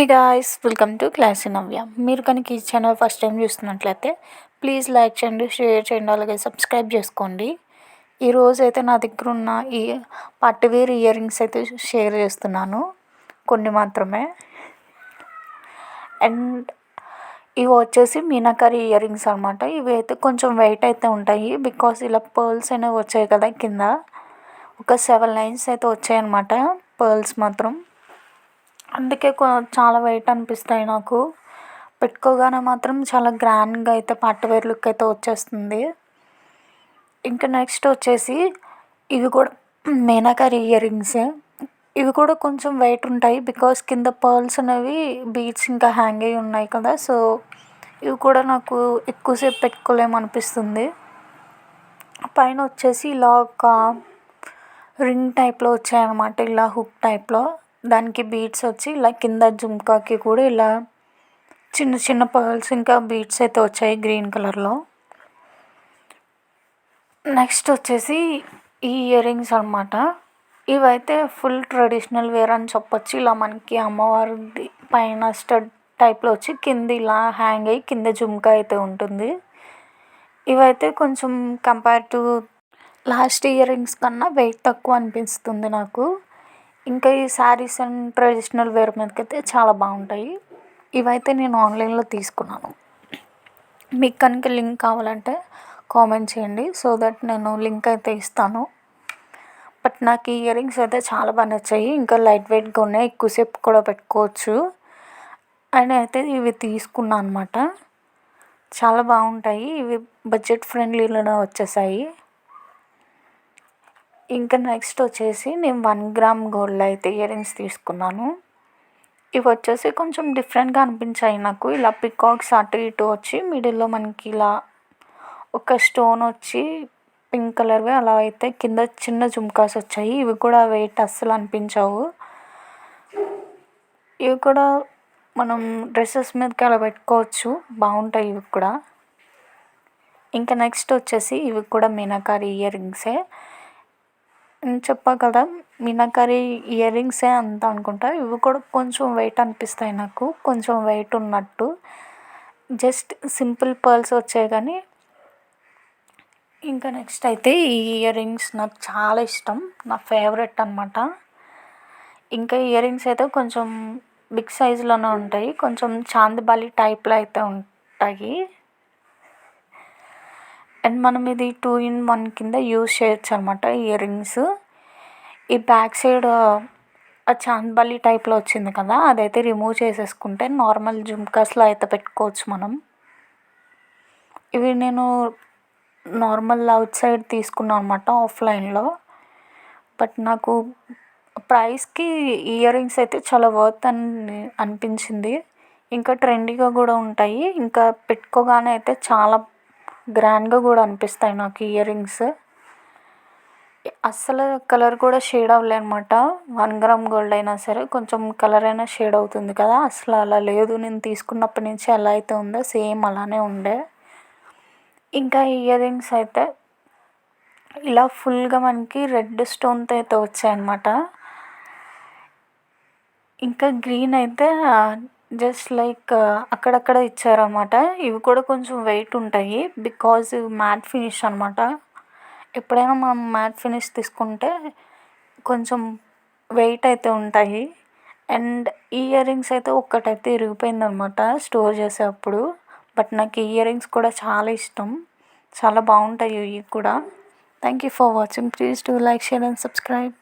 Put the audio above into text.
Guys, welcome to class నవ్య. మీరు కనుక ఈ ఛానల్ ఫస్ట్ టైం చూస్తున్నట్లయితే ప్లీజ్ లైక్ చేయండి, షేర్ చేయండి, అలాగే సబ్స్క్రైబ్ చేసుకోండి. ఈరోజు అయితే నా దగ్గర ఉన్న ఈ పార్టీవేర్ ఇయర్ రింగ్స్ అయితే షేర్ చేస్తున్నాను, కొన్ని మాత్రమే. అండ్ ఇవి వచ్చేసి మీనాకరి ఇయర్ రింగ్స్ అనమాట. ఇవి అయితే కొంచెం వెయిట్ అయితే ఉంటాయి, బికాస్ ఇలా పర్ల్స్ అనేవి వచ్చాయి కదా కింద. ఒక 7 లైన్స్ అయితే వచ్చాయి అనమాట పర్ల్స్ మాత్రం. అందుకే చాలా వెయిట్ అనిపిస్తాయి నాకు. పెట్టుకోగానే మాత్రం చాలా గ్రాండ్గా అయితే పార్టీ వేర్ లుక్ అయితే వచ్చేస్తుంది. ఇంకా నెక్స్ట్ వచ్చేసి ఇవి కూడా మీనాకరి ఇయర్ రింగ్సే. ఇవి కూడా కొంచెం వెయిట్ ఉంటాయి, బికాస్ కింద పర్ల్స్ అనేవి బీడ్స్ ఇంకా హ్యాంగ్ అయ్యి ఉన్నాయి కదా. సో ఇవి కూడా నాకు ఎక్కువసేపు పెట్టుకోలేము అనిపిస్తుంది. పైన వచ్చేసి ఇలా ఒక రింగ్ టైప్లో వచ్చాయన్నమాట, ఇలా హుక్ టైప్లో. దానికి బీడ్స్ వచ్చి ఇలా కింద జుంకాకి కూడా ఇలా చిన్న చిన్న పర్ల్స్ ఇంకా బీడ్స్ అయితే వచ్చాయి గ్రీన్ కలర్లో. నెక్స్ట్ వచ్చేసి ఈ ఇయర్ రింగ్స్ అనమాట. ఇవైతే ఫుల్ ట్రెడిషనల్ వేర్ అని చెప్పొచ్చు. ఇలా మనకి అమ్మవారి పైన స్టడ్ టైప్లో వచ్చి కింద ఇలా హ్యాంగ్ అయ్యి కింద జుంకా అయితే ఉంటుంది. ఇవైతే కొంచెం compare to last ear rings కన్నా వెయిట్ తక్కువ అనిపిస్తుంది నాకు. ఇంకా ఈ శారీస్ అండ్ ట్రెడిషనల్ వేర్ మీదకైతే చాలా బాగుంటాయి. ఇవైతే నేను ఆన్లైన్లో తీసుకున్నాను. మీకు కనుక లింక్ కావాలంటే కామెంట్ చేయండి, సో దట్ నేను లింక్ అయితే ఇస్తాను. బట్ నాకు ఈ ఇయర్ రింగ్స్ అయితే చాలా బాగా నచ్చాయి. ఇంకా లైట్ వెయిట్గా ఉన్నాయి, ఎక్కువసేపు కూడా పెట్టుకోవచ్చు. అండ్ అయితే ఇవి తీసుకున్నాను అనమాట. చాలా బాగుంటాయి. ఇవి బడ్జెట్ ఫ్రెండ్లీలోనే వచ్చేసాయి. ఇంకా నెక్స్ట్ వచ్చేసి నేను 1 గ్రామ్ గోల్డ్ అయితే ఇయర్ రింగ్స్ తీసుకున్నాను. ఇవి వచ్చేసి కొంచెం డిఫరెంట్గా అనిపించాయి నాకు. ఇలా పికాక్స్ అటు ఇటు వచ్చి మిడిల్లో మనకి ఇలా ఒక స్టోన్ వచ్చి పింక్ కలర్వి అలా అయితే కింద చిన్న జుమ్కాస్ వచ్చాయి. ఇవి కూడా వెయిట్ అస్సలు అనిపించవు. ఇవి కూడా మనం డ్రెస్సెస్ మీదకి అలా పెట్టుకోవచ్చు, బాగుంటాయి ఇవి కూడా. ఇంకా నెక్స్ట్ వచ్చేసి ఇవి కూడా మీనాకరి ఇయర్ రింగ్సే. చెప్పా కదా, మీనాకరి ఇయర్ రింగ్సే అంత అనుకుంటా. ఇవి కూడా కొంచెం వెయిట్ అనిపిస్తాయి నాకు, కొంచెం వెయిట్ ఉన్నట్టు. జస్ట్ సింపుల్ పర్ల్స్ వచ్చాయి కానీ. ఇంకా నెక్స్ట్ అయితే ఈ ఇయర్ రింగ్స్ నాకు చాలా ఇష్టం, నా ఫేవరెట్ అనమాట. ఇంకా ఇయర్ రింగ్స్ అయితే కొంచెం బిగ్ సైజులోనే ఉంటాయి, కొంచెం చాందిబాలి టైప్లో అయితే ఉంటాయి. అండ్ మనం ఇది 2 in 1 కింద యూజ్ చేయొచ్చు అనమాట ఇయర్ రింగ్స్. ఈ బ్యాక్ సైడ్ ఆ చాంద్బాలి టైప్లో వచ్చింది కదా, అదైతే రిమూవ్ చేసేసుకుంటే నార్మల్ జుమ్కాస్లో అయితే పెట్టుకోవచ్చు మనం. ఇవి నేను నార్మల్ అవుట్ సైడ్ తీసుకున్నాను అనమాట, ఆఫ్లైన్లో. బట్ నాకు ప్రైస్కి ఇయర్ రింగ్స్ అయితే చాలా వర్త్ అని అనిపించింది. ఇంకా ట్రెండీగా కూడా ఉంటాయి, ఇంకా పెట్టుకోగానే అయితే చాలా గ్రాండ్గా కూడా అనిపిస్తాయి నాకు ఇయర్ రింగ్స్. అస్సలు కలర్ కూడా షేడ్ అవ్వలే అనమాట. 1 గ్రామ్ గోల్డ్ అయినా సరే కొంచెం కలర్ అయినా షేడ్ అవుతుంది కదా, అసలు అలా లేదు. నేను తీసుకున్నప్పటి నుంచి ఎలా అయితే ఉందో సేమ్ అలానే ఉండే. ఇంకా ఇయర్ రింగ్స్ అయితే ఇలా ఫుల్గా మనకి రెడ్ స్టోన్తో అయితే వచ్చాయన్నమాట. ఇంకా గ్రీన్ అయితే జస్ట్ లైక్ అక్కడక్కడ ఇచ్చారన్నమాట. ఇవి కూడా కొంచెం వెయిట్ ఉంటాయి, బికాజ్ మ్యాట్ ఫినిష్ అనమాట. ఎప్పుడైనా మనం మ్యాట్ ఫినిష్ తీసుకుంటే కొంచెం వెయిట్ అయితే ఉంటాయి. అండ్ ఈ ఇయర్ రింగ్స్ అయితే ఒక్కటైతే ఇరిగిపోయిందనమాట స్టోర్ చేసేటప్పుడు. బట్ నాకు ఈ ఇయర్ రింగ్స్ కూడా చాలా ఇష్టం, చాలా బాగుంటాయి ఇవి కూడా. Thank you for watching. Please do like, share and subscribe.